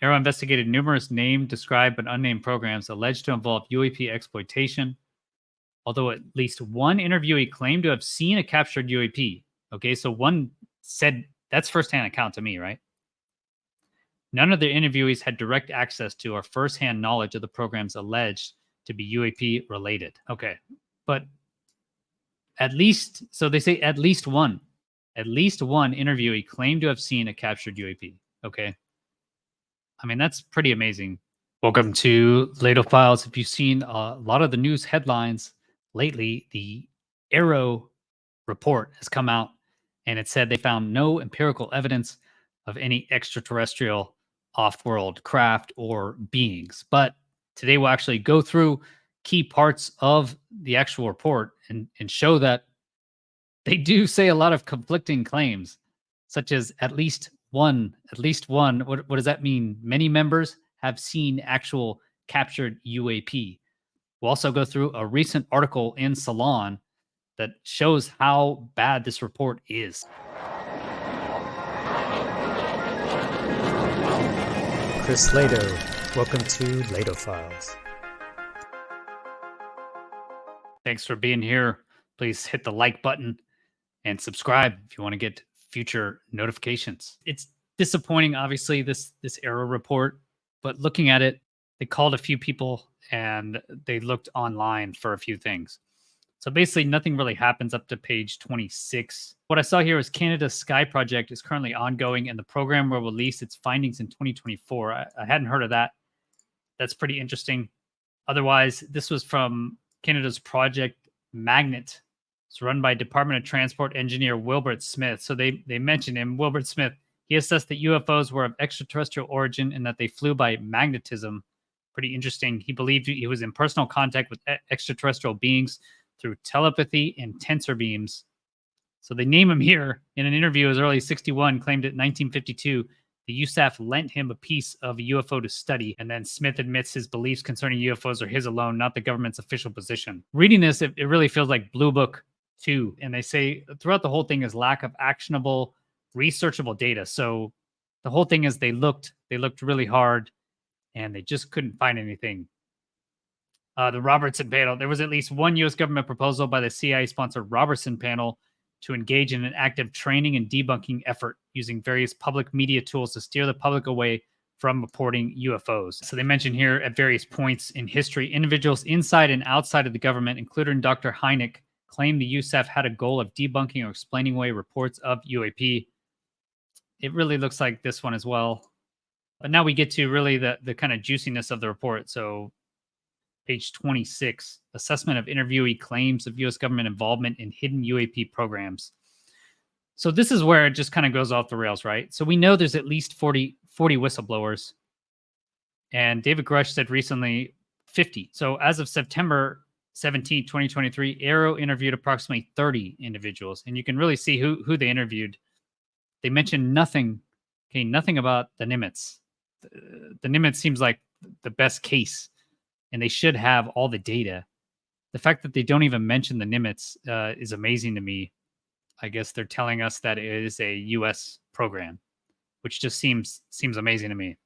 AARO investigated numerous named, described, but unnamed programs alleged to involve UAP exploitation, although at least one interviewee claimed to have seen a captured UAP. Okay, so one said that's firsthand account to me, right? None of the interviewees had direct access to or firsthand knowledge of the programs alleged to be UAP related. Okay, but at least, so they say at least one interviewee claimed to have seen a captured UAP. Okay. I mean, that's pretty amazing. Welcome to LehtoFiles. If you've seen a lot of the news headlines lately, the AARO report has come out and it said they found no empirical evidence of any extraterrestrial off-world craft or beings. But today we'll actually go through key parts of the actual report and show that they do say a lot of conflicting claims, such as at least one. What does that mean? Many members have seen actual captured UAP. We'll also go through a recent article in Salon that shows how bad this report is. Chris Lehto, welcome to LehtoFiles. Thanks for being here. Please hit the like button and subscribe if you want to get future notifications. It's disappointing, obviously, this AARO report, but looking at it, they called a few people and they looked online for a few things. So basically nothing really happens up to page 26. What I saw here is Canada's Sky Project is currently ongoing and the program will release its findings in 2024. I hadn't heard of that. That's pretty interesting. Otherwise, this was from Canada's Project Magnet. It's run by Department of Transport engineer Wilbert Smith. So they mentioned him, Wilbert Smith. He assessed that UFOs were of extraterrestrial origin and that they flew by magnetism. Pretty interesting. He believed he was in personal contact with extraterrestrial beings through telepathy and tensor beams. So they name him here. In an interview as early as 61, claimed in 1952, the USAF lent him a piece of a UFO to study. And then Smith admits his beliefs concerning UFOs are his alone, not the government's official position. Reading this, it really feels like Blue Book 2. And they say throughout the whole thing is lack of actionable, researchable data. So the whole thing is they looked really hard and they just couldn't find anything. The Robertson panel. There was at least one U.S. government proposal by the CIA-sponsored Robertson panel to engage in an active training and debunking effort using various public media tools to steer the public away from reporting UFOs. So they mention here at various points in history, individuals inside and outside of the government, including Dr. Hynek, claimed the USAF had a goal of debunking or explaining away reports of UAP. It really looks like this one as well. But now we get to really the kind of juiciness of the report. So page 26, assessment of interviewee claims of U.S. government involvement in hidden UAP programs. So this is where it just kind of goes off the rails, right? So we know there's at least 40 whistleblowers. And David Grush said recently 50. So as of September 17, 2023, AARO interviewed approximately 30 individuals. And you can really see who they interviewed. They mentioned nothing about the Nimitz. The Nimitz seems like the best case. And they should have all the data. The fact that they don't even mention the Nimitz is amazing to me. I guess they're telling us that it is a U.S. program, which just seems amazing to me.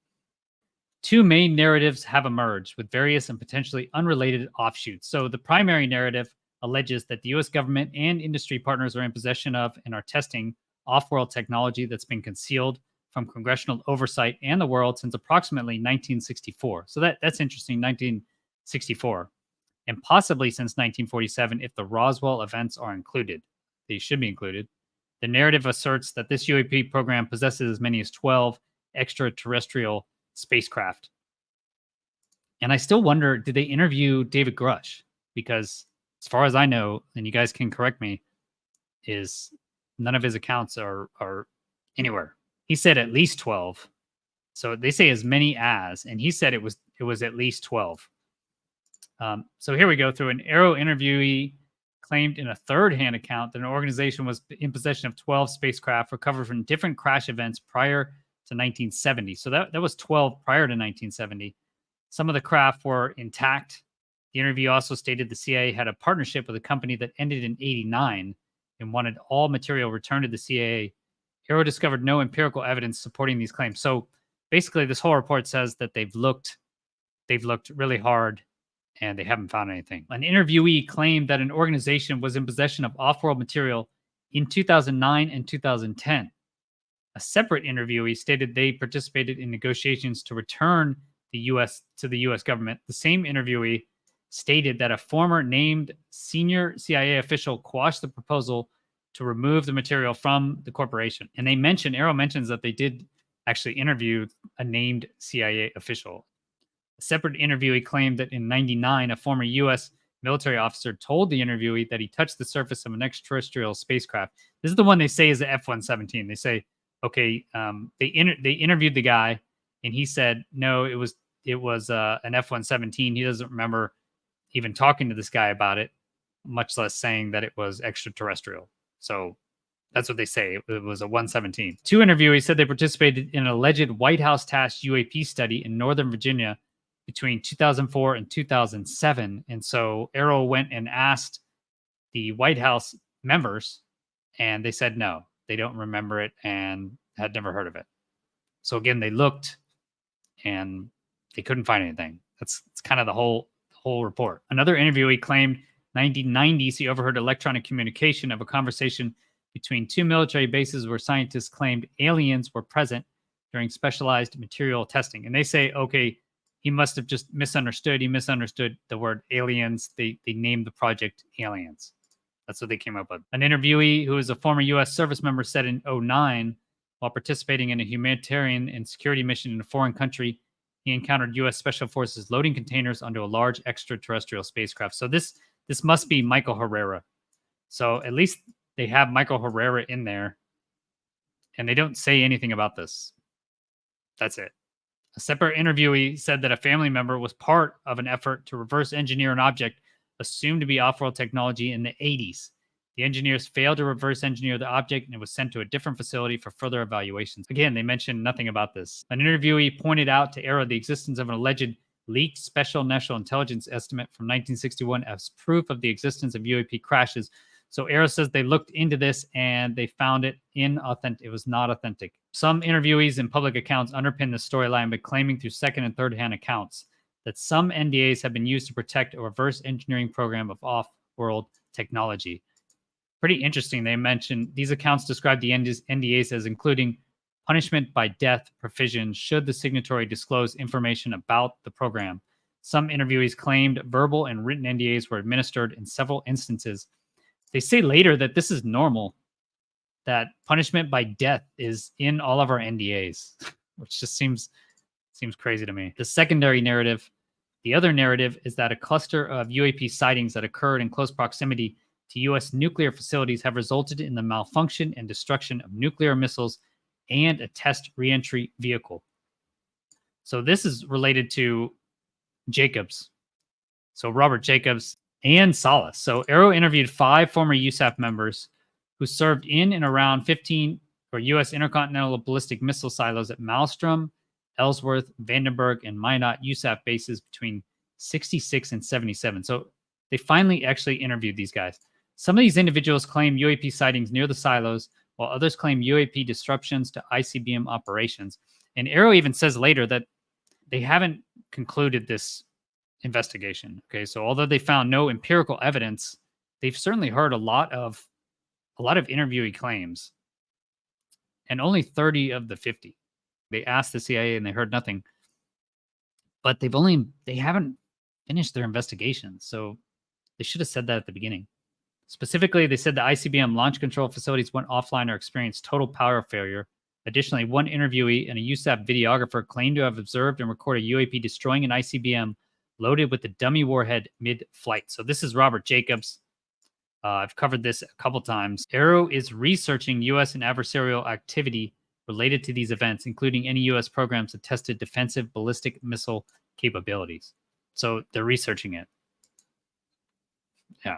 Two main narratives have emerged with various and potentially unrelated offshoots. So the primary narrative alleges that the U.S. government and industry partners are in possession of and are testing off-world technology that's been concealed from congressional oversight and the world since approximately 1964. So that's interesting, 1964. And possibly since 1947 if the Roswell events are included. They should be included. The narrative asserts that this UAP program possesses as many as 12 extraterrestrial spacecraft. And I still wonder, did they interview David Grush? Because as far as I know, and you guys can correct me, is none of his accounts are anywhere. He said at least 12. So they say as many as, and he said it was at least 12. So here we go through an AARO interviewee claimed in a third-hand account that an organization was in possession of 12 spacecraft recovered from different crash events prior to 1970. So that was 12 prior to 1970. Some of the craft were intact. The interview also stated the CIA had a partnership with a company that ended in 89 and wanted all material returned to the CIA. AARO discovered no empirical evidence supporting these claims. So basically this whole report says that they've looked really hard and they haven't found anything. An interviewee claimed that an organization was in possession of off-world material in 2009 and 2010. A separate interviewee stated they participated in negotiations to return the U.S. to the U.S. government. The same interviewee stated that a former named senior CIA official quashed the proposal to remove the material from the corporation. And AARO mentions that they did actually interview a named CIA official. A separate interviewee claimed that in '99, a former U.S. military officer told the interviewee that he touched the surface of an extraterrestrial spacecraft. This is the one they say is the F-117. They say, okay, they interviewed the guy, and he said no, it was an F-117. He doesn't remember even talking to this guy about it, much less saying that it was extraterrestrial. So that's what they say. It was a 117. Two interviewees said they participated in an alleged White House tasked UAP study in Northern Virginia between 2004 and 2007. And so AARO went and asked the White House members, and they said no, they don't remember it and had never heard of it. So again, they looked and they couldn't find anything. That's kind of the whole report. Another interviewee claimed 1990s he overheard electronic communication of a conversation between two military bases where scientists claimed aliens were present during specialized material testing. And they say, okay, he must have just misunderstood. He misunderstood the word aliens. They named the project Aliens. That's what they came up with. An interviewee who is a former U.S. service member said in '09, while participating in a humanitarian and security mission in a foreign country, he encountered U.S. Special Forces loading containers onto a large extraterrestrial spacecraft. So this must be Michael Herrera. So at least they have Michael Herrera in there, and they don't say anything about this. That's it. A separate interviewee said that a family member was part of an effort to reverse engineer an object assumed to be off-world technology in the 80s. The engineers failed to reverse engineer the object and it was sent to a different facility for further evaluations. Again, they mentioned nothing about this. An interviewee pointed out to AARO the existence of an alleged leaked special national intelligence estimate from 1961 as proof of the existence of UAP crashes. So AARO says they looked into this and they found it inauthentic. It was not authentic. Some interviewees and public accounts underpin the storyline by claiming through second and third-hand accounts that some NDAs have been used to protect a reverse engineering program of off-world technology. Pretty interesting. They mentioned these accounts describe the NDAs as including punishment by death provisions should the signatory disclose information about the program. Some interviewees claimed verbal and written NDAs were administered in several instances. They say later that this is normal, that punishment by death is in all of our NDAs, which just seems crazy to me. The secondary narrative, the other narrative, is that a cluster of UAP sightings that occurred in close proximity to U.S. nuclear facilities have resulted in the malfunction and destruction of nuclear missiles and a test reentry vehicle. So this is related to Jacobs. So Robert Jacobs and Salas. So AARO interviewed 5 former USAF members who served in and around 15 or U.S. intercontinental ballistic missile silos at Maelstrom, Ellsworth, Vandenberg, and Minot USAF bases between 66 and 77. So they finally actually interviewed these guys. Some of these individuals claim UAP sightings near the silos, while others claim UAP disruptions to ICBM operations. And AARO even says later that they haven't concluded this investigation. Okay, so although they found no empirical evidence, they've certainly heard a lot of interviewee claims, and only 30 of the 50. They asked the CIA and they heard nothing. But they haven't finished their investigation, so they should have said that at the beginning. Specifically, they said the ICBM launch control facilities went offline or experienced total power failure. Additionally, one interviewee and a USAF videographer claimed to have observed and recorded UAP destroying an ICBM loaded with the dummy warhead mid-flight. So this is Robert Jacobs. I've covered this a couple times. AARO is researching U.S. and adversarial activity related to these events, including any U.S. programs that tested defensive ballistic missile capabilities. So they're researching it. Yeah.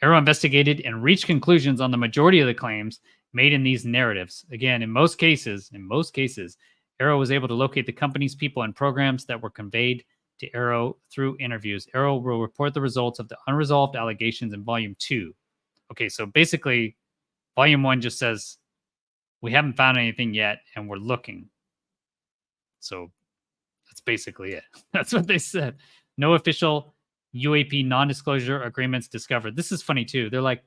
AARO investigated and reached conclusions on the majority of the claims made in these narratives. Again, in most cases, AARO was able to locate the companies, people, and programs that were conveyed to AARO through interviews. AARO will report the results of the unresolved allegations in Volume 2. Okay, so basically, Volume 1 just says, we haven't found anything yet, and we're looking. So that's basically it. That's what they said. No official UAP non-disclosure agreements discovered. This is funny too. They're like,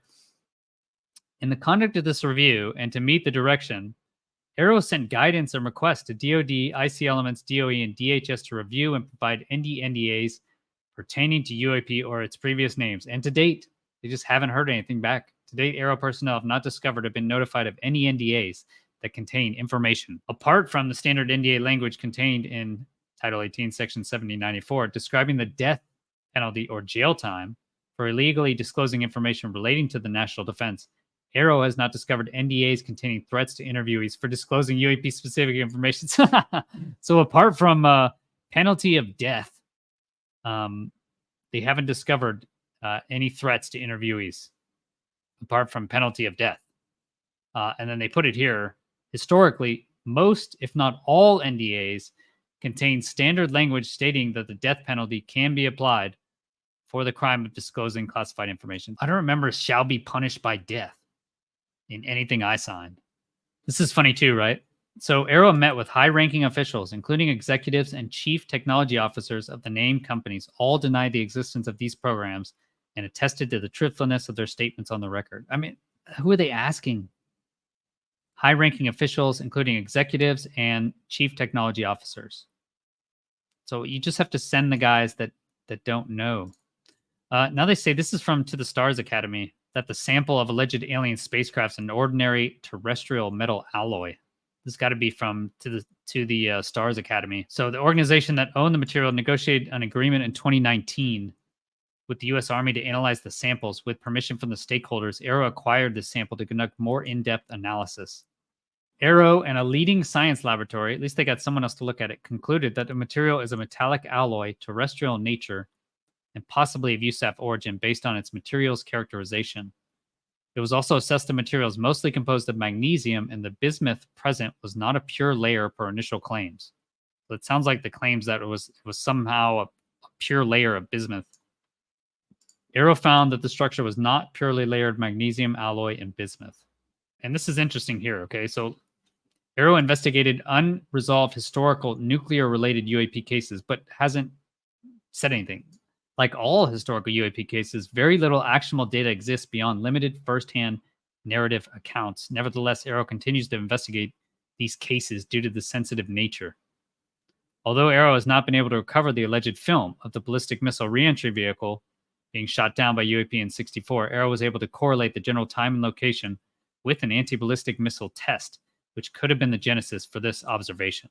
in the conduct of this review and to meet the direction, AARO sent guidance and requests to DoD, IC Elements, DOE, and DHS to review and provide NDAs pertaining to UAP or its previous names. And to date, they just haven't heard anything back. To date, AARO personnel have not discovered or been notified of any NDAs that contain information apart from the standard NDA language contained in Title 18, Section 7094, describing the death penalty or jail time for illegally disclosing information relating to the national defense. AARO has not discovered NDAs containing threats to interviewees for disclosing UAP-specific information. So apart from penalty of death, they haven't discovered any threats to interviewees apart from penalty of death. And then they put it here. Historically, most, if not all NDAs contain standard language stating that the death penalty can be applied for the crime of disclosing classified information. I don't remember shall be punished by death in anything I signed. This is funny too, right? So AARO met with high-ranking officials, including executives and chief technology officers of the named companies, all denied the existence of these programs and attested to the truthfulness of their statements on the record. I mean, who are they asking? High-ranking officials, including executives and chief technology officers. So you just have to send the guys that don't know. Now they say, this is from To the Stars Academy, that the sample of alleged alien spacecraft's an ordinary terrestrial metal alloy. This got to be from To the Stars Academy. So the organization that owned the material negotiated an agreement in 2019 with the U.S. Army to analyze the samples. With permission from the stakeholders, AARO acquired this sample to conduct more in-depth analysis. AARO and a leading science laboratory, at least they got someone else to look at it, concluded that the material is a metallic alloy, terrestrial in nature, and possibly of USAF origin based on its materials characterization. It was also assessed the materials mostly composed of magnesium, and the bismuth present was not a pure layer per initial claims. So it sounds like the claims that it was somehow a pure layer of bismuth. AARO found that the structure was not purely layered magnesium alloy and bismuth. And this is interesting here, okay? So AARO investigated unresolved historical nuclear-related UAP cases, but hasn't said anything. Like all historical UAP cases, very little actionable data exists beyond limited first-hand narrative accounts. Nevertheless, AARO continues to investigate these cases due to the sensitive nature. Although AARO has not been able to recover the alleged film of the ballistic missile reentry vehicle being shot down by UAP in 1964, AARO was able to correlate the general time and location with an anti-ballistic missile test, which could have been the genesis for this observation.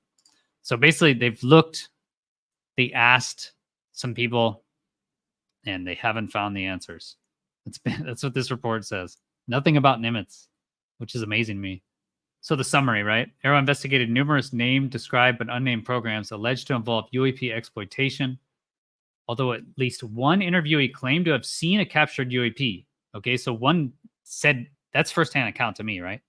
So basically, they asked some people, and they haven't found the answers. That's what this report says. Nothing about Nimitz, which is amazing to me. So the summary, right? AARO investigated numerous named, described, but unnamed programs alleged to involve UAP exploitation, although at least one interviewee claimed to have seen a captured UAP. Okay, so one said, that's firsthand account to me, right?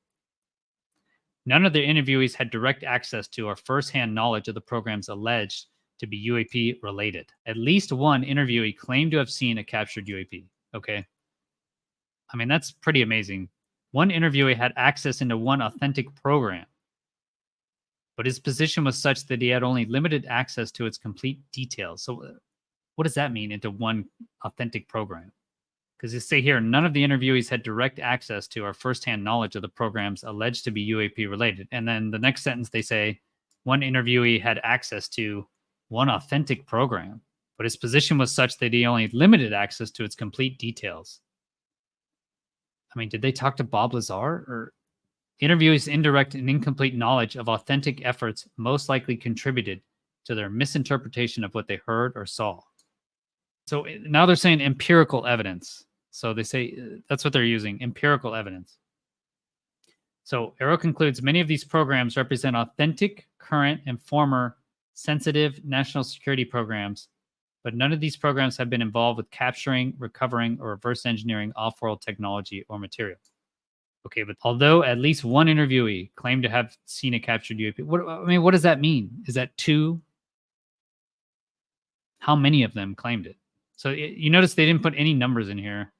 None of the interviewees had direct access to or firsthand knowledge of the programs alleged to be UAP related. At least one interviewee claimed to have seen a captured UAP. Okay. I mean, that's pretty amazing. One interviewee had access into one authentic program, but his position was such that he had only limited access to its complete details. So what does that mean, into one authentic program? Because they say here, none of the interviewees had direct access to or firsthand knowledge of the programs alleged to be UAP related. And then the next sentence, they say, one interviewee had access to one authentic program, but his position was such that he only had limited access to its complete details. I mean, did they talk to Bob Lazar? Or interviewees' indirect and incomplete knowledge of authentic efforts most likely contributed to their misinterpretation of what they heard or saw. So now they're saying empirical evidence. So they say that's what they're using, empirical evidence. So AARO concludes many of these programs represent authentic, current, and former sensitive national security programs, but none of these programs have been involved with capturing, recovering, or reverse engineering off-world technology or material. Okay, but although at least one interviewee claimed to have seen a captured UAP, what does that mean? Is that two? How many of them claimed it? So you notice they didn't put any numbers in here.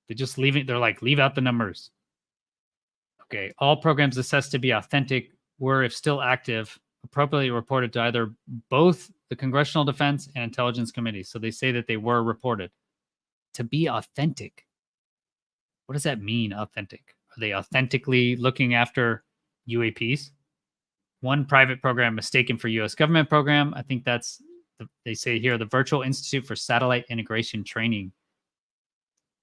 They just leave it. They're like, leave out the numbers. Okay, all programs assessed to be authentic were, if still active, appropriately reported to either both the Congressional Defense and Intelligence Committee. So they say that they were reported to be authentic. What does that mean, authentic? Are they authentically looking after UAPs? One private program mistaken for U.S. government program. I think that's, they say here, the Virtual Institute for Satellite Integration Training.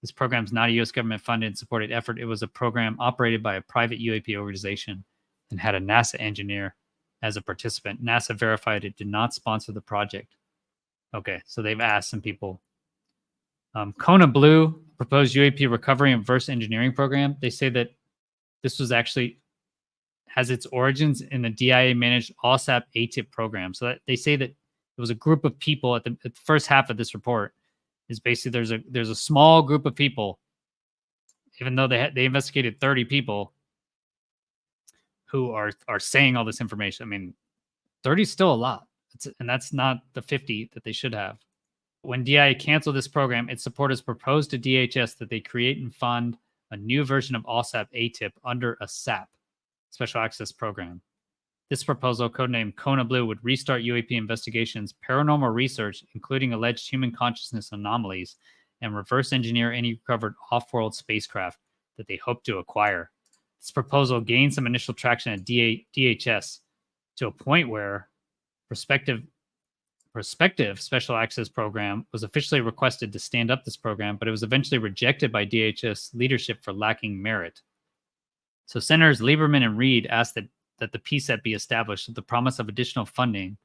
This program is not a U.S. government funded and supported effort. It was a program operated by a private UAP organization and had a NASA engineer as a participant. NASA verified it did not sponsor the project. Okay, so they've asked some people. Kona Blue, proposed UAP recovery and reverse engineering program. They say that this was actually has its origins in the DIA managed ALSAP ATIP program. So that they say that it was a group of people at the first half of this report is basically there's a small group of people, even though they investigated 30 people who are saying all this information. I mean, 30 is still a lot. And that's not the 50 that they should have. When DIA canceled this program, its supporters proposed to DHS that they create and fund a new version of ALSAP ATIP under a SAP, Special Access Program. This proposal, codenamed Kona Blue, would restart UAP investigations, paranormal research, including alleged human consciousness anomalies, and reverse engineer any recovered off-world spacecraft that they hope to acquire. This proposal gained some initial traction at DHS to a point where prospective Special Access Program was officially requested to stand up this program, but it was eventually rejected by DHS leadership for lacking merit. So Senators Lieberman and Reed asked that the PSEP be established with the promise of additional funding.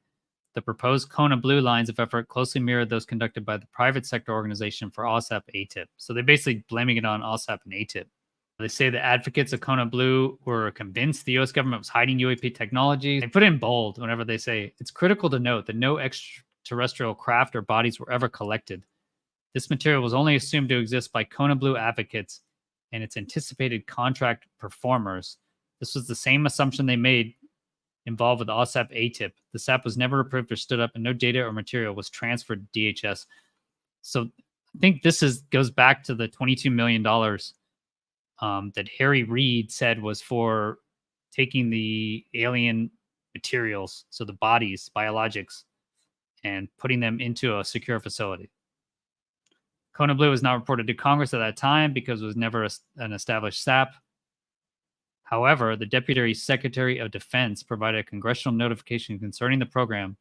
The proposed Kona Blue lines of effort closely mirrored those conducted by the private sector organization for ALSAP ATIP. So they're basically blaming it on ALSAP and ATIP. They say the advocates of Kona Blue were convinced the U.S. government was hiding UAP technology. They put it in bold whenever they say, it's critical to note that no extraterrestrial craft or bodies were ever collected. This material was only assumed to exist by Kona Blue advocates and its anticipated contract performers. This was the same assumption they made involved with ALSAP ATIP. The SAP was never approved or stood up, and no data or material was transferred to DHS. So I think this goes back to the $22 million that Harry Reid said was for taking the alien materials, so the bodies, biologics, and putting them into a secure facility. Kona Blue was not reported to Congress at that time because it was never an established SAP. However, the Deputy Secretary of Defense provided a congressional notification concerning the program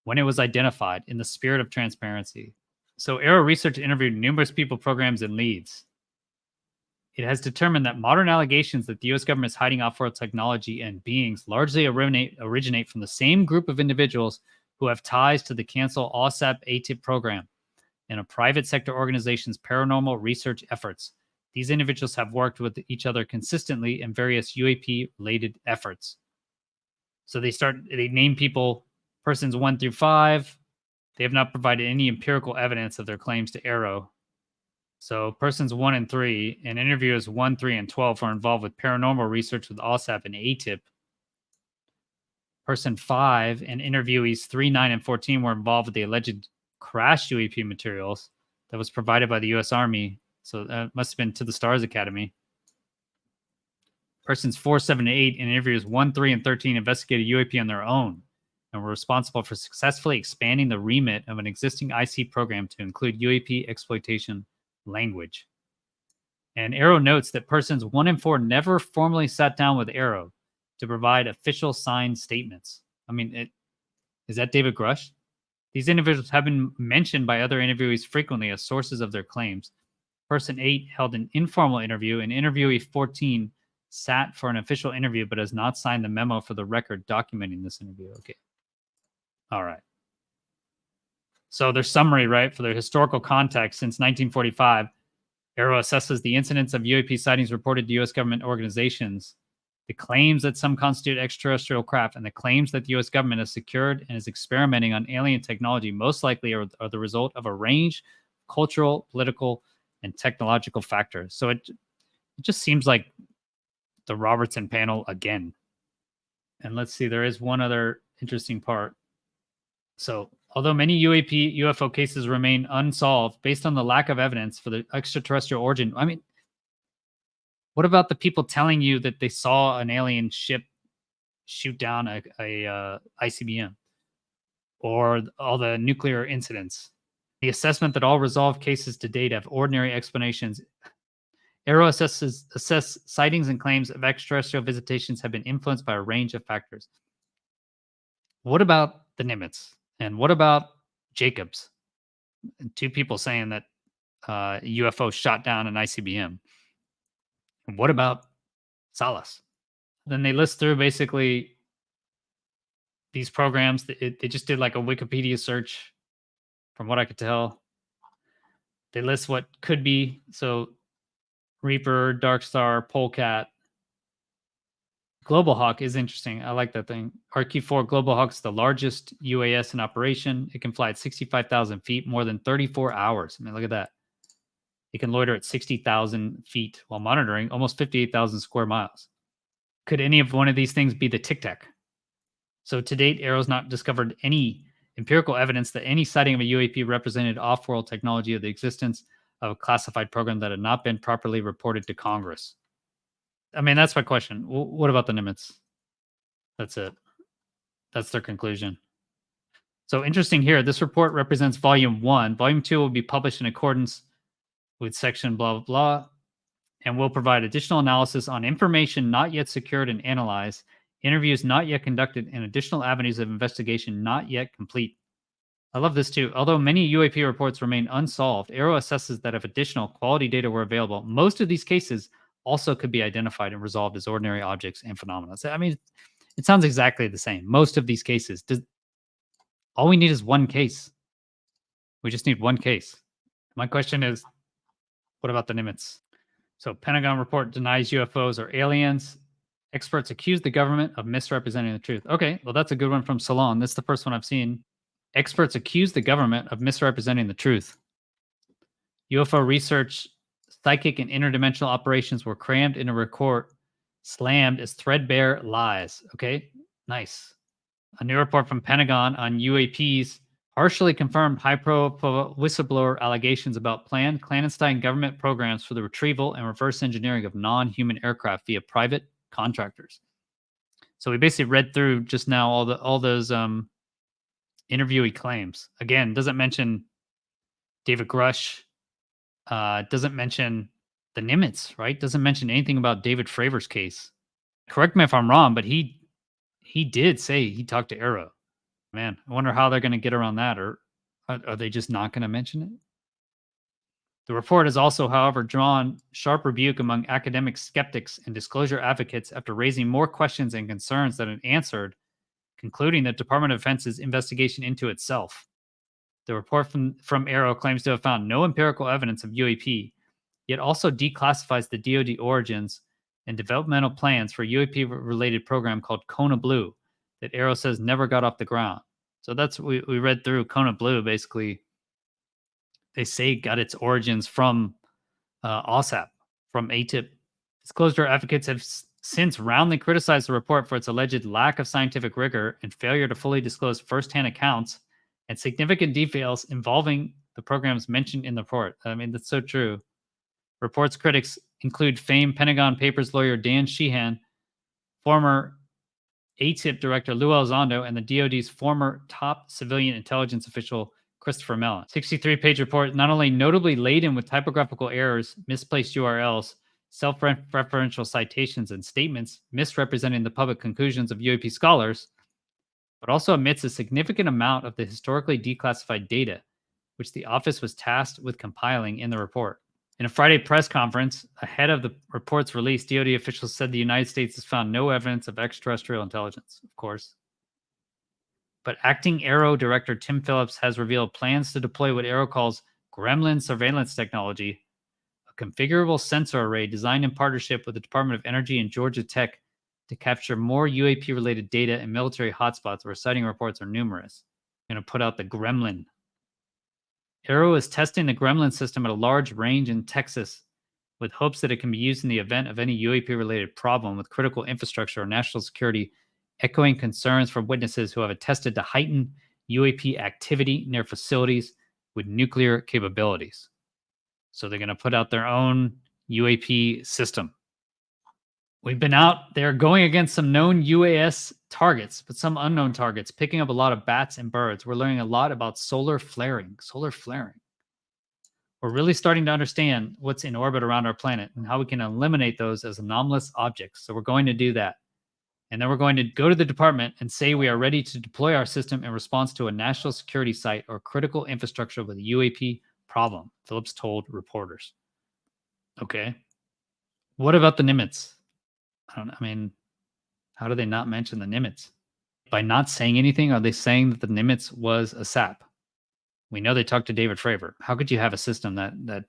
when it was identified in the spirit of transparency. So AARO Research interviewed numerous people, programs, and leads. It has determined that modern allegations that the U.S. government is hiding off-world technology and beings largely originate from the same group of individuals who have ties to the canceled ALSAP ATIP program and a private sector organization's paranormal research efforts. These individuals have worked with each other consistently in various UAP-related efforts. So they name people, persons 1 through 5. They have not provided any empirical evidence of their claims to AARO. So persons 1 and 3 and interviewers 1, 3, and 12 are involved with paranormal research with ALSAP and ATIP. Person 5 and interviewees 3, 9, and 14 were involved with the alleged crashed UAP materials that was provided by the U.S. Army. So that must have been to the Stars Academy. Persons 4, 7, and 8 and interviewers 1, 3, and 13 investigated UAP on their own and were responsible for successfully expanding the remit of an existing IC program to include UAP exploitation language. And AARO notes that persons 1 and 4 never formally sat down with AARO to provide official signed statements. I mean, is that David Grush? These individuals have been mentioned by other interviewees frequently as sources of their claims. Person 8 held an informal interview, and interviewee 14 sat for an official interview but has not signed the memo for the record documenting this interview. Okay. All right. So their summary, right, for their historical context since 1945, AARO assesses the incidence of UAP sightings reported to U.S. government organizations, the claims that some constitute extraterrestrial craft, and the claims that the U.S. government has secured and is experimenting on alien technology most likely are the result of a range of cultural, political, and technological factors. So it just seems like the Robertson panel again. And let's see, there is one other interesting part. So although many UFO cases remain unsolved based on the lack of evidence for the extraterrestrial origin, I mean, what about the people telling you that they saw an alien ship shoot down a ICBM, or all the nuclear incidents. The assessment that all resolved cases to date have ordinary explanations. AARO assess sightings and claims of extraterrestrial visitations have been influenced by a range of factors. What about the Nimitz? And what about Jacobs? Two people saying that UFO shot down an ICBM. And what about Salas? Then they list through basically these programs. They just did like a Wikipedia search, from what I could tell. They list what could be. So Reaper, Darkstar, Polecat. Global Hawk is interesting. I like that thing. RQ4 Global Hawk is the largest UAS in operation. It can fly at 65,000 feet, more than 34 hours. I mean, look at that. It can loiter at 60,000 feet while monitoring almost 58,000 square miles. Could any of one of these things be the Tic Tac? So to date, AARO's not discovered any empirical evidence that any sighting of a UAP represented off-world technology or the existence of a classified program that had not been properly reported to Congress. I mean, that's my question. What about the Nimitz? That's it. That's their conclusion. So interesting here. This report represents volume 1. Volume 2 will be published in accordance with section blah, blah, blah, and will provide additional analysis on information not yet secured and analyzed, interviews not yet conducted, and additional avenues of investigation not yet complete. I love this too. Although many UAP reports remain unsolved, AARO assesses that if additional quality data were available, most of these cases also could be identified and resolved as ordinary objects and phenomena. So, I mean, it sounds exactly the same. Most of these cases, all we need is one case. We just need one case. My question is, what about the Nimitz? So Pentagon report denies UFOs are aliens. Experts accuse the government of misrepresenting the truth. Okay, well, that's a good one from Salon. That's the first one I've seen. Experts accuse the government of misrepresenting the truth. UFO research, psychic and interdimensional operations were crammed in a report, slammed as threadbare lies. Okay, nice. A new report from Pentagon on UAPs partially confirmed high-profile whistleblower allegations about planned clandestine government programs for the retrieval and reverse engineering of non-human aircraft via private contractors. So we basically read through just now all those interviewee claims. Again, doesn't mention David Grush. Doesn't mention the Nimitz, right? Doesn't mention anything about David Fravor's case. Correct me if I'm wrong, but he did say he talked to AARO. Man, I wonder how they're going to get around that, or are they just not going to mention it? The report has also, however, drawn sharp rebuke among academic skeptics and disclosure advocates after raising more questions and concerns than it answered, concluding the Department of Defense's investigation into itself. The report from AARO claims to have found no empirical evidence of UAP, yet also declassifies the DoD origins and developmental plans for a UAP-related program called Kona Blue that AARO says never got off the ground. So that's we read through Kona Blue. Basically, they say got its origins from OSAP, from ATIP. Disclosure advocates have since roundly criticized the report for its alleged lack of scientific rigor and failure to fully disclose firsthand accounts and significant details involving the programs mentioned in the report. I mean, that's so true. Report's critics include famed Pentagon Papers lawyer Dan Sheehan, former ATIP director Lou Elizondo, and the DoD's former top civilian intelligence official Christopher Mellon. 63-page report not only notably laden with typographical errors, misplaced URLs, self-referential citations, and statements misrepresenting the public conclusions of UAP scholars, but also omits a significant amount of the historically declassified data, which the office was tasked with compiling in the report. In a Friday press conference, ahead of the report's release, DoD officials said the United States has found no evidence of extraterrestrial intelligence, of course. But acting AARO director Tim Phillips has revealed plans to deploy what AARO calls gremlin surveillance technology, a configurable sensor array designed in partnership with the Department of Energy and Georgia Tech to capture more UAP-related data in military hotspots where sighting reports are numerous. I'm going to put out the gremlin. AARO is testing the gremlin system at a large range in Texas with hopes that it can be used in the event of any UAP-related problem with critical infrastructure or national security, echoing concerns from witnesses who have attested to heightened UAP activity near facilities with nuclear capabilities. So they're going to put out their own UAP system. We've been out there going against some known UAS targets, but some unknown targets, picking up a lot of bats and birds. We're learning a lot about solar flaring. Solar flaring. We're really starting to understand what's in orbit around our planet and how we can eliminate those as anomalous objects. So we're going to do that. And then we're going to go to the department and say we are ready to deploy our system in response to a national security site or critical infrastructure with a UAP problem, Phillips told reporters. Okay. What about the Nimitz? I mean, how do they not mention the Nimitz? By not saying anything, are they saying that the Nimitz was a SAP? We know they talked to David Fravor. How could you have a system that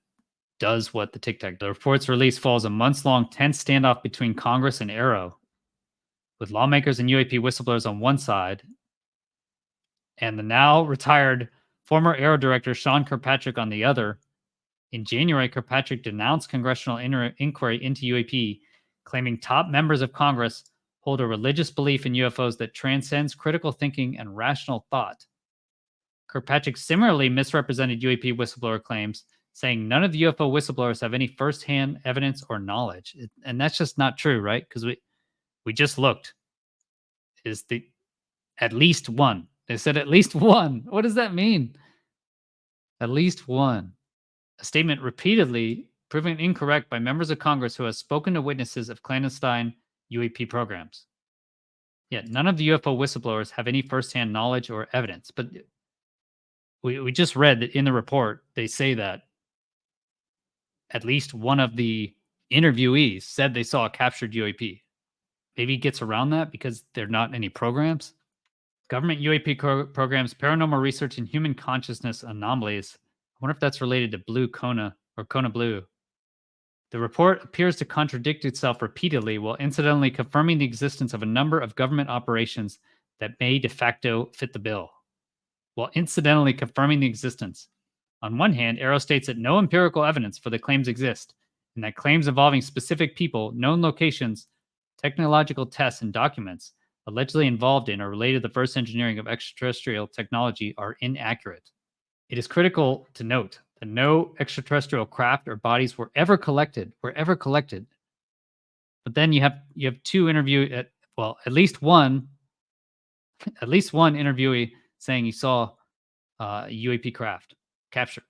does what the Tic Tac? The report's release follows a months-long tense standoff between Congress and AARO, with lawmakers and UAP whistleblowers on one side, and the now retired former AARO director Sean Kirkpatrick on the other. In January, Kirkpatrick denounced congressional inquiry into UAP, claiming top members of Congress hold a religious belief in UFOs that transcends critical thinking and rational thought. Kirkpatrick similarly misrepresented UAP whistleblower claims, saying none of the UFO whistleblowers have any firsthand evidence or knowledge. And that's just not true, right? Because we just looked. Is the at least one. They said at least one. What does that mean? At least one. A statement repeatedly proven incorrect by members of Congress who have spoken to witnesses of clandestine UAP programs. Yet none of the UFO whistleblowers have any firsthand knowledge or evidence. But we just read that in the report, they say that at least one of the interviewees said they saw a captured UAP. Maybe it gets around that because there are not any programs. Government UAP programs, paranormal research, and human consciousness anomalies. I wonder if that's related to Blue Kona or Kona Blue. The report appears to contradict itself repeatedly while incidentally confirming the existence of a number of government operations that may de facto fit the bill. While incidentally confirming the existence. On one hand, AARO states that no empirical evidence for the claims exist, and that claims involving specific people, known locations, technological tests, and documents allegedly involved in or related to the first engineering of extraterrestrial technology are inaccurate. It is critical to note that no extraterrestrial craft or bodies were ever collected. But then you have two at least one interviewee saying he saw a UAP craft captured.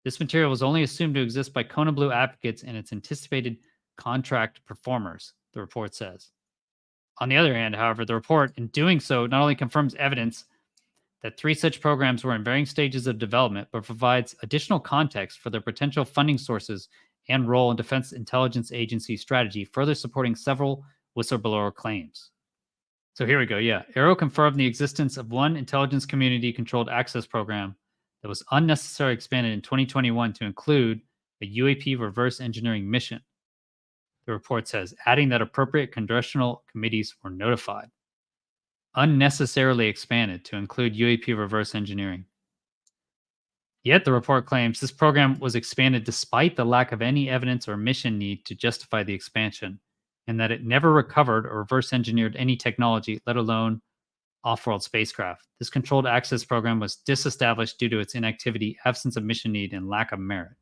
This material was only assumed to exist by Kona Blue advocates and its anticipated contract performers, the report says. On the other hand, however, the report, in doing so, not only confirms evidence that 3 such programs were in varying stages of development, but provides additional context for their potential funding sources and role in Defense Intelligence Agency strategy, further supporting several whistleblower claims. So here we go. Yeah. AARO confirmed the existence of one intelligence community controlled access program that was unnecessarily expanded in 2021 to include a UAP reverse engineering mission. The report says, adding that appropriate congressional committees were notified. Unnecessarily expanded to include UAP reverse engineering. Yet the report claims this program was expanded despite the lack of any evidence or mission need to justify the expansion, and that it never recovered or reverse engineered any technology, let alone off-world spacecraft. This controlled access program was disestablished due to its inactivity, absence of mission need, and lack of merit.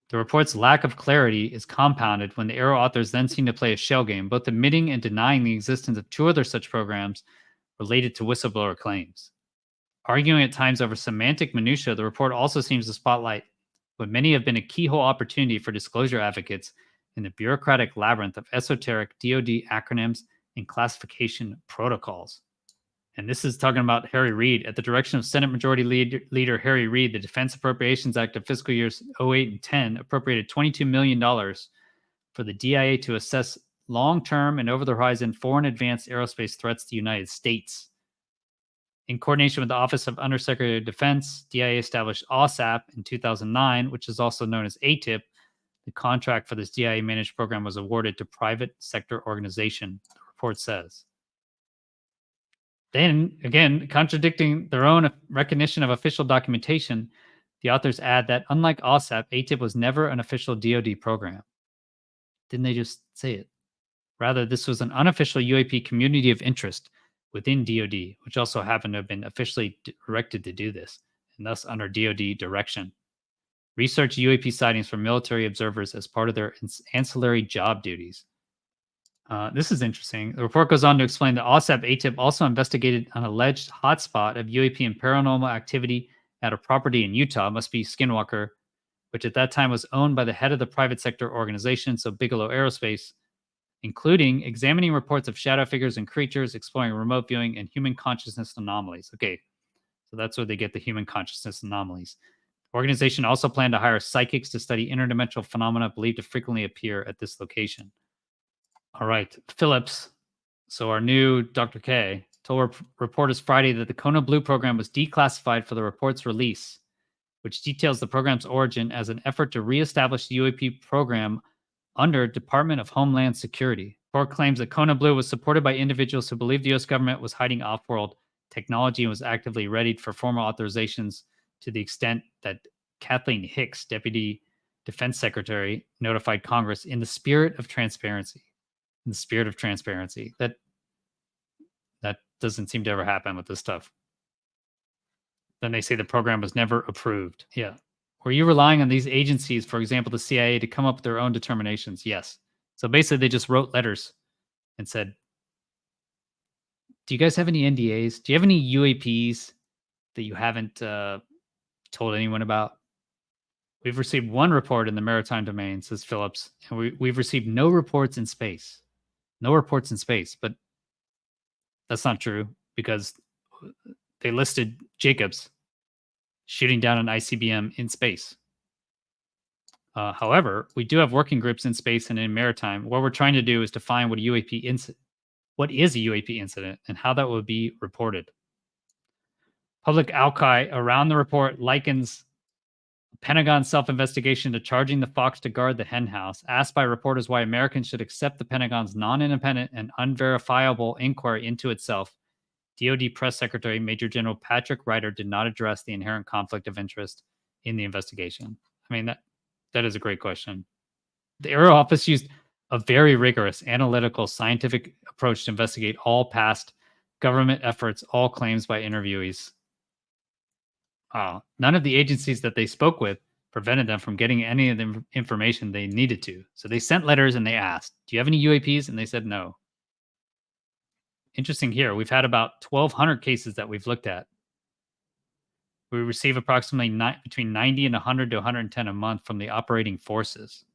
The report's lack of clarity is compounded when the AARO authors then seem to play a shell game, both admitting and denying the existence of 2 other such programs related to whistleblower claims. Arguing at times over semantic minutiae, the report also seems to spotlight what many have been a keyhole opportunity for disclosure advocates in the bureaucratic labyrinth of esoteric DoD acronyms and classification protocols. And this is talking about Harry Reid. At the direction of Senate Majority Leader Harry Reid, the Defense Appropriations Act of fiscal years 08 and 10 appropriated $22 million for the DIA to assess long-term and over-the-horizon foreign advanced aerospace threats to the United States. In coordination with the Office of Undersecretary of Defense, DIA established OSAP in 2009, which is also known as ATIP. The contract for this DIA-managed program was awarded to private sector organization, the report says. Then, again, contradicting their own recognition of official documentation, the authors add that unlike OSAP, ATIP was never an official DoD program. Didn't they just say it? Rather, this was an unofficial UAP community of interest within DoD, which also happened to have been officially directed to do this, and thus under DoD direction. Research UAP sightings from military observers as part of their ancillary job duties. This is interesting. The report goes on to explain that OSAP ATIP also investigated an alleged hotspot of UAP and paranormal activity at a property in Utah, must be Skinwalker, which at that time was owned by the head of the private sector organization, so Bigelow Aerospace, including examining reports of shadow figures and creatures, exploring remote viewing, and human consciousness anomalies. Okay, so that's where they get the human consciousness anomalies. The organization also planned to hire psychics to study interdimensional phenomena believed to frequently appear at this location. All right, Phillips. So our new Dr. K told reporters Friday that the Kona Blue program was declassified for the report's release, which details the program's origin as an effort to reestablish the UAP program under Department of Homeland Security. The report claims that Kona Blue was supported by individuals who believed the U.S. government was hiding off-world technology and was actively readied for formal authorizations, to the extent that Kathleen Hicks, Deputy Defense Secretary, notified Congress in the spirit of transparency. In the spirit of transparency. That doesn't seem to ever happen with this stuff. Then they say the program was never approved. Yeah. Were you relying on these agencies, for example, the CIA, to come up with their own determinations? Yes. So basically, they just wrote letters and said, do you guys have any NDAs? Do you have any UAPs that you haven't told anyone about? We've received one report in the maritime domain, says Phillips, and we've received no reports in space. No reports in space, but that's not true, because they listed Jacobs shooting down an ICBM in space. However, we do have working groups in space and in maritime. What we're trying to do is define what what is a UAP incident and how that would be reported. Public outcry around the report likens Pentagon self-investigation to charging the fox to guard the hen house. Asked by reporters why Americans should accept the Pentagon's non-independent and unverifiable inquiry into itself, DoD Press Secretary Major General Patrick Ryder did not address the inherent conflict of interest in the investigation. I mean, that is a great question. The AARO office used a very rigorous analytical scientific approach to investigate all past government efforts, all claims by interviewees. None of the agencies that they spoke with prevented them from getting any of the information they needed to. So they sent letters and they asked, do you have any UAPs? And they said no. Interesting here. We've had about 1,200 cases that we've looked at. We receive approximately between 90 and 100 to 110 a month from the operating forces.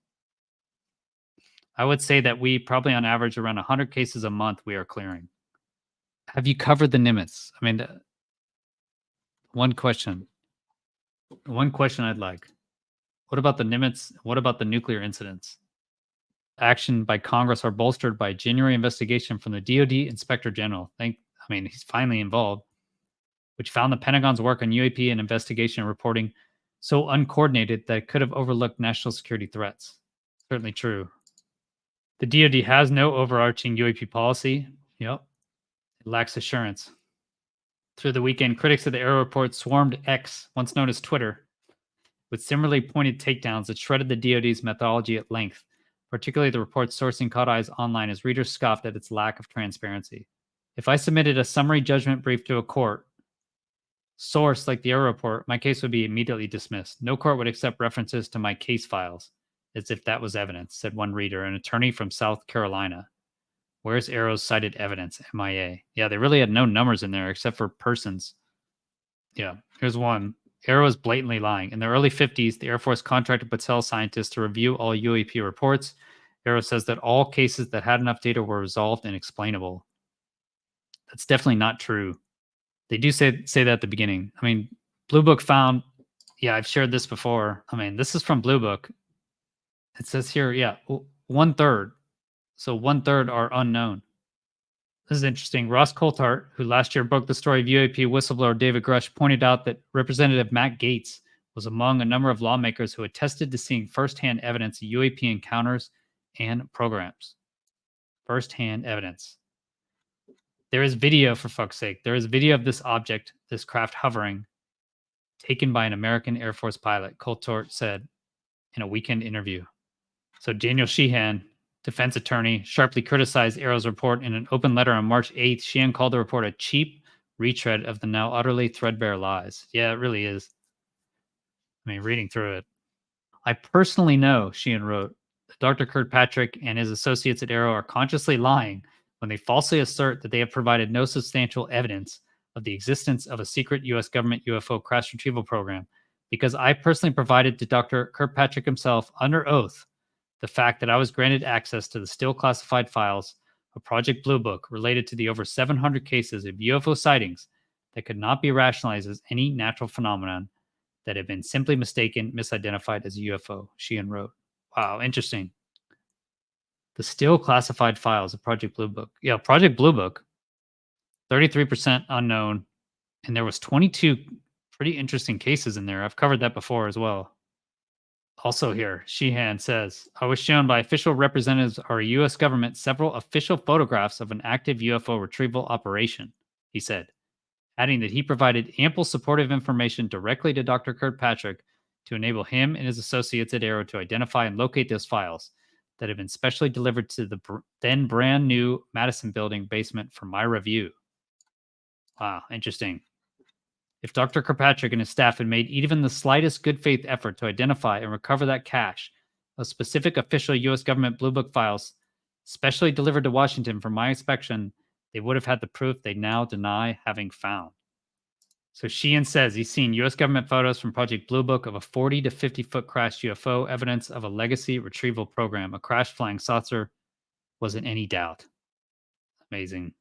I would say that we probably on average around 100 cases a month we are clearing. Have you covered the Nimitz? I mean, one question I'd like. What about the Nimitz? What about the nuclear incidents? Action by Congress are bolstered by a January investigation from the DoD Inspector General. He's finally involved, which found the Pentagon's work on UAP and investigation and reporting so uncoordinated that it could have overlooked national security threats. Certainly true. The DoD has no overarching UAP policy. Yep. It lacks assurance. Through the weekend, critics of the AARO report swarmed X, once known as Twitter, with similarly pointed takedowns that shredded the DoD's methodology at length, particularly the report's sourcing caught eyes online as readers scoffed at its lack of transparency. If I submitted a summary judgment brief to a court, source like the AARO report, my case would be immediately dismissed. No court would accept references to my case files as if that was evidence, said one reader, an attorney from South Carolina. Where's AARO's cited evidence? MIA. Yeah, they really had no numbers in there except for persons. Yeah, here's one. AARO is blatantly lying. In the early 50s, the Air Force contracted Patel scientists to review all UAP reports. AARO says that all cases that had enough data were resolved and explainable. That's definitely not true. They do say that at the beginning. I mean, Blue Book found, yeah, I've shared this before. I mean, this is from Blue Book. It says here, yeah, 1/3. So 1/3 are unknown. This is interesting. Ross Coulthart, who last year broke the story of UAP whistleblower David Grush, pointed out that Representative Matt Gaetz was among a number of lawmakers who attested to seeing firsthand evidence of UAP encounters and programs. Firsthand evidence. There is video, for fuck's sake. There is video of this object, this craft hovering, taken by an American Air Force pilot, Coulthart said in a weekend interview. So Daniel Sheehan, defense attorney, sharply criticized AARO's report in an open letter on March 8th. Sheehan called the report a cheap retread of the now utterly threadbare lies. Yeah, it really is. I mean, reading through it. I personally know, Sheehan wrote, Dr. Kirkpatrick and his associates at AARO are consciously lying when they falsely assert that they have provided no substantial evidence of the existence of a secret U.S. government UFO crash retrieval program, because I personally provided to Dr. Kirkpatrick himself under oath the fact that I was granted access to the still classified files of Project Blue Book related to the over 700 cases of UFO sightings that could not be rationalized as any natural phenomenon that had been simply misidentified as a UFO, Sheehan wrote. Wow, interesting. The still classified files of Project Blue Book. Yeah, Project Blue Book, 33% unknown, and there was 22 pretty interesting cases in there. I've covered that before as well. Also here, Sheehan says, I was shown by official representatives of our U.S. government several official photographs of an active UFO retrieval operation, he said, adding that he provided ample supportive information directly to Dr. Kirkpatrick to enable him and his associates at AARO to identify and locate those files that had been specially delivered to the then brand new Madison building basement for my review. Wow, interesting. If Dr. Kirkpatrick and his staff had made even the slightest good faith effort to identify and recover that cache of specific official U.S. government Blue Book files specially delivered to Washington for my inspection, they would have had the proof they now deny having found. So Sheehan says he's seen U.S. government photos from Project Blue Book of a 40 to 50 foot crashed UFO, evidence of a legacy retrieval program. A crashed flying saucer wasn't any doubt. Amazing.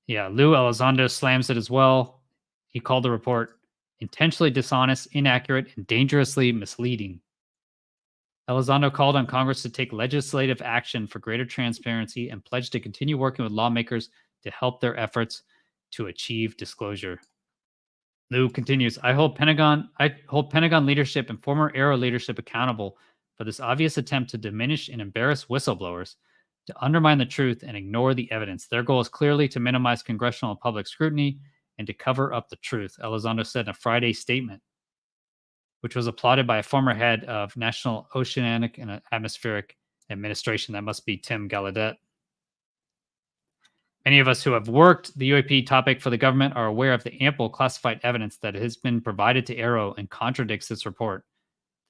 Yeah, Lou Elizondo slams it as well. He called the report intentionally dishonest, inaccurate, and dangerously misleading. Elizondo called on Congress to take legislative action for greater transparency and pledged to continue working with lawmakers to help their efforts to achieve disclosure. Lou continues, I hold Pentagon leadership and former AARO leadership accountable for this obvious attempt to diminish and embarrass whistleblowers, to undermine the truth and ignore the evidence. Their goal is clearly to minimize congressional and public scrutiny and to cover up the truth, Elizondo said in a Friday statement, which was applauded by a former head of National Oceanic and Atmospheric Administration. That must be Tim Gallaudet. Many of us who have worked the UAP topic for the government are aware of the ample classified evidence that has been provided to AARO and contradicts this report.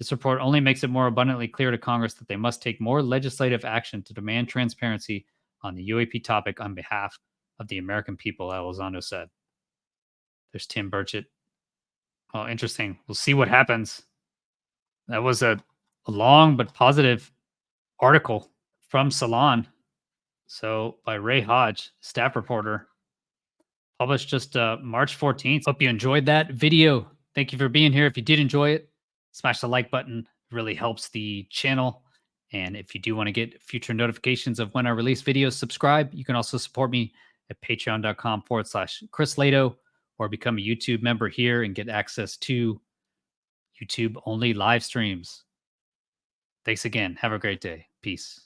This report only makes it more abundantly clear to Congress that they must take more legislative action to demand transparency on the UAP topic on behalf of the American people, Elizondo said. There's Tim Burchett. Oh, interesting. We'll see what happens. That was a long but positive article from Salon. So by Ray Hodge, staff reporter, published just March 14th. Hope you enjoyed that video. Thank you for being here. If you did enjoy it, smash the like button. It really helps the channel. And if you do want to get future notifications of when I release videos, subscribe. You can also support me at patreon.com/chrislehto or become a YouTube member here and get access to YouTube only live streams. Thanks again. Have a great day. Peace.